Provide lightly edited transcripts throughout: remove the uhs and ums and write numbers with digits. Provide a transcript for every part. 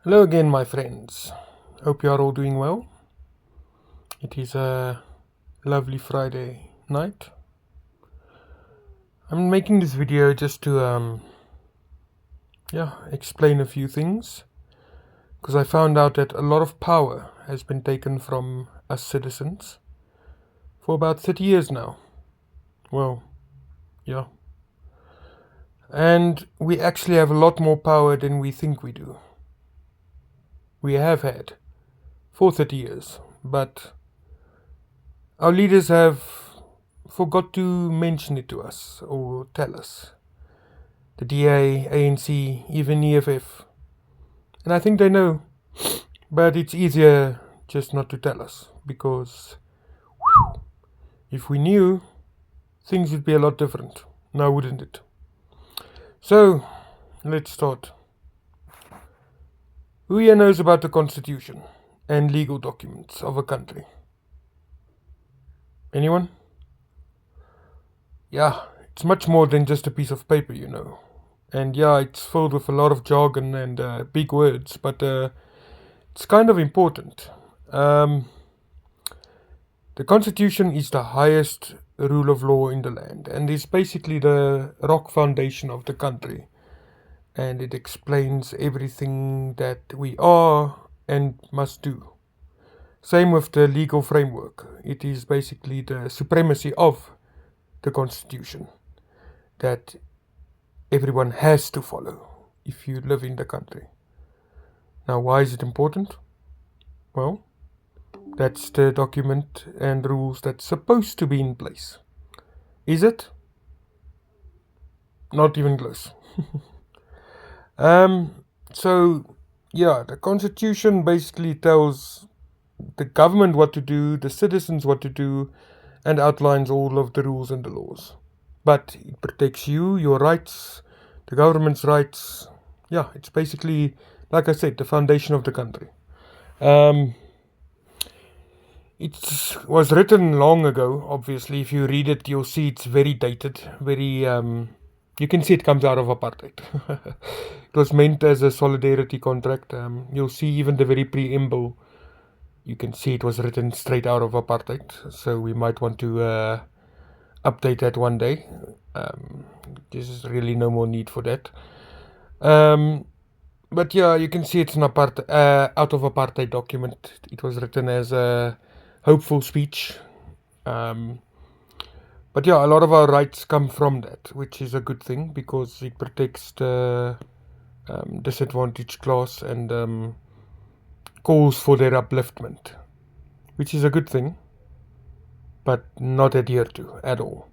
Hello again, my friends. Hope you are all doing well. It is a lovely Friday night. I'm making this video just to explain a few things because I found out that a lot of power has been taken from us citizens for about 30 years now. Well, yeah. And we actually have a lot more power than we think we do. We have had for 30 years, but our leaders have forgot to mention it to us or tell us. The DA, ANC, even EFF. And I think they know, but it's easier just not to tell us because if we knew, things would be a lot different. Now, wouldn't it? So, let's start. Who here knows about the Constitution and legal documents of a country? Anyone? Yeah, it's much more than just a piece of paper, you know. And yeah, it's filled with a lot of jargon and big words, but it's kind of important. The Constitution is the highest rule of law in the land and is basically the rock foundation of the country. And it explains everything that we are and must do. Same with the legal framework. It is basically the supremacy of the Constitution that everyone has to follow if you live in the country. Now, why is it important? Well, that's the document and rules that's supposed to be in place. Is it? Not even close. So, yeah, the Constitution basically tells the government what to do, the citizens what to do, and outlines all of the rules and the laws. But it protects you, your rights, the government's rights. Yeah, it's basically, like I said, the foundation of the country. It was written long ago, obviously. If you read it, you'll see it's very dated, very, you can see it comes out of apartheid. It was meant as a solidarity contract. You'll see even the very preamble, you can see it was written straight out of apartheid. So we might want to update that one day. There's really no more need for that. But yeah, you can see it's an out of apartheid document. It was written as a hopeful speech. But yeah, a lot of our rights come from that, which is a good thing because it protects the disadvantaged class and calls for their upliftment, which is a good thing, but not adhered to at all.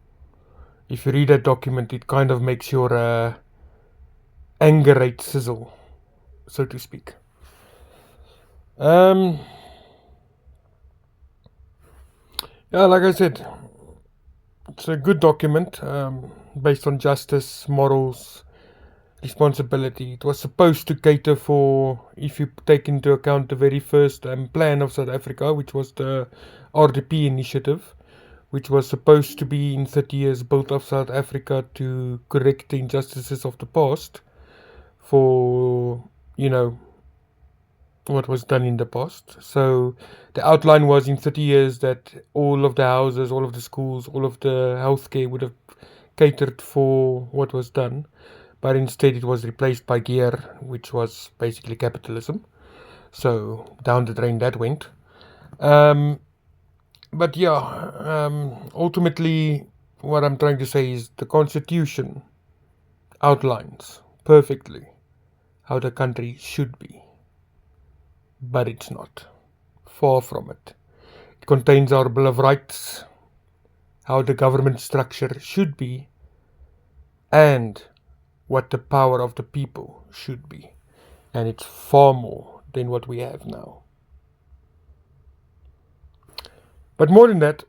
If you read that document, it kind of makes your anger rate sizzle, so to speak. Yeah, like I said, it's a good document based on justice, morals, responsibility. It was supposed to cater for, if you take into account the very first plan of South Africa, which was the RDP initiative, which was supposed to be in 30 years built of South Africa to correct the injustices of the past for, what was done in the past. So the outline was in 30 years that all of the houses, all of the schools, all of the healthcare would have catered for what was done. But instead it was replaced by gear, which was basically capitalism. So down the drain that went. But yeah, ultimately what I'm trying to say is the Constitution outlines perfectly how the country should be. But it's not. Far from it. It contains our Bill of Rights, how the government structure should be, and what the power of the people should be. And it's far more than what we have now. But more than that,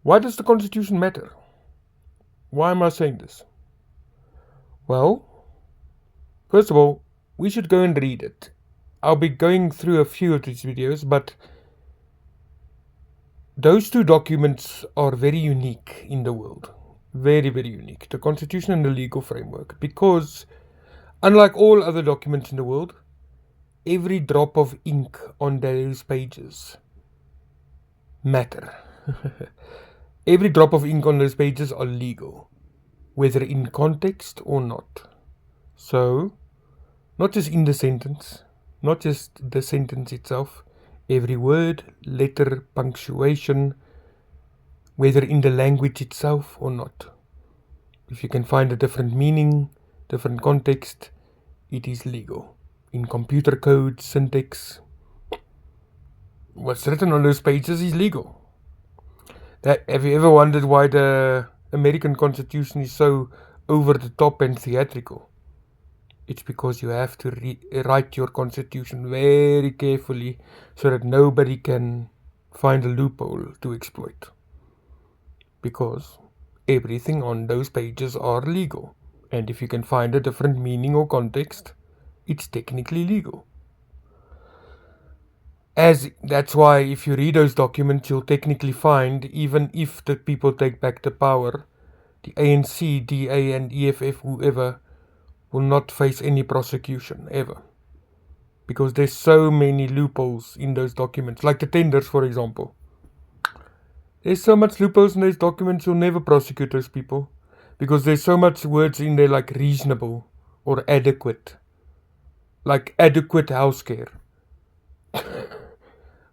why does the Constitution matter? Why am I saying this? Well, first of all, we should go and read it. I'll be going through a few of these videos, but those two documents are very unique in the world. Very, very unique. The Constitution and the legal framework. Because Unlike all other documents in the world, every drop of ink on those pages matter. Every drop of ink on those pages are legal, whether in context or not. So, not just in the sentence, not just the sentence itself, every word, letter, punctuation, whether in the language itself or not. If you can find a different meaning, different context, it is legal. In computer code, syntax, what's written on those pages is legal. Have you ever wondered why the American Constitution is so over the top and theatrical? It's because you have to write your Constitution very carefully so that nobody can find a loophole to exploit. Because everything on those pages are legal. And if you can find a different meaning or context, it's technically legal. That's why if you read those documents, you'll technically find, even if the people take back the power, the ANC, DA and EFF, whoever, will not face any prosecution, ever. Because there's so many loopholes in those documents, like the tenders, for example. There's so much loopholes in those documents, you'll never prosecute those people. Because there's so much words in there like reasonable or adequate. Like adequate healthcare.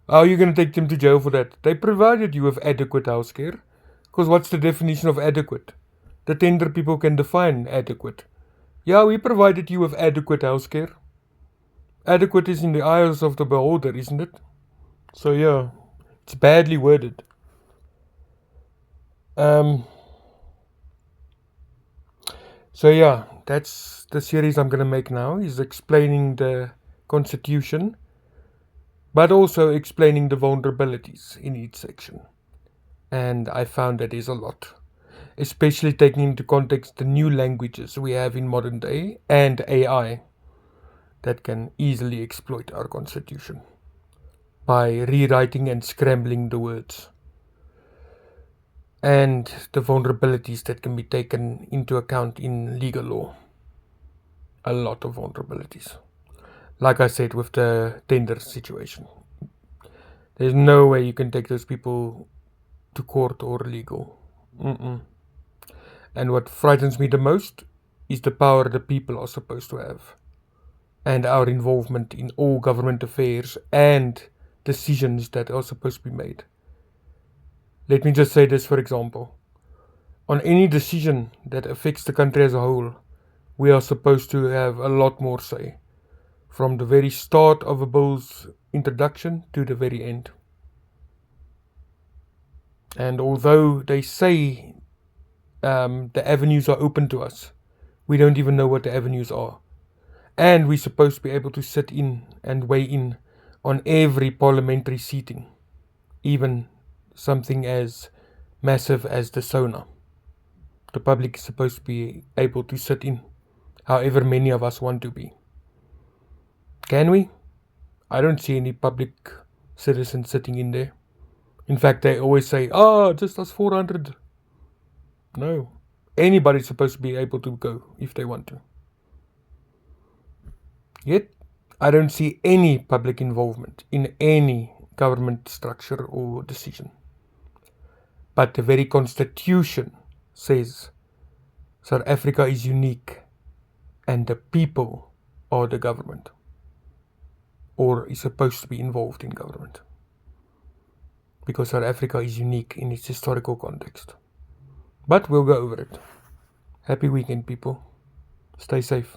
How are you going to take them to jail for that? They provided you with adequate healthcare. Because what's the definition of adequate? The tender people can define adequate. Yeah, we provided you with adequate healthcare. Adequate is in the eyes of the beholder, isn't it? So yeah, it's badly worded. So yeah, that's the series I'm going to make now, is explaining the Constitution, but also explaining the vulnerabilities in each section. And I found that is a lot, especially taking into context the new languages we have in modern day and AI that can easily exploit our Constitution by rewriting and scrambling the words. And the vulnerabilities that can be taken into account in legal law. A lot of vulnerabilities. Like I said with the tender situation. There's no way you can take those people to court or legal. And what frightens me the most is the power the people are supposed to have. And our involvement in all government affairs and decisions that are supposed to be made. Let me just say this, for example. On any decision that affects the country as a whole, we are supposed to have a lot more say. From the very start of a bill's introduction to the very end. And although they say the avenues are open to us, we don't even know what the avenues are. And we're supposed to be able to sit in and weigh in on every parliamentary seating. Even something as massive as the SONA. The public is supposed to be able to sit in, however many of us want to be. Can we? I don't see any public citizens sitting in there. In fact, they always say, just us 400. No. Anybody's supposed to be able to go if they want to. Yet, I don't see any public involvement in any government structure or decision. But the very Constitution says South Africa is unique and the people are the government, or is supposed to be involved in government. Because South Africa is unique in its historical context. But we'll go over it. Happy weekend, people. Stay safe.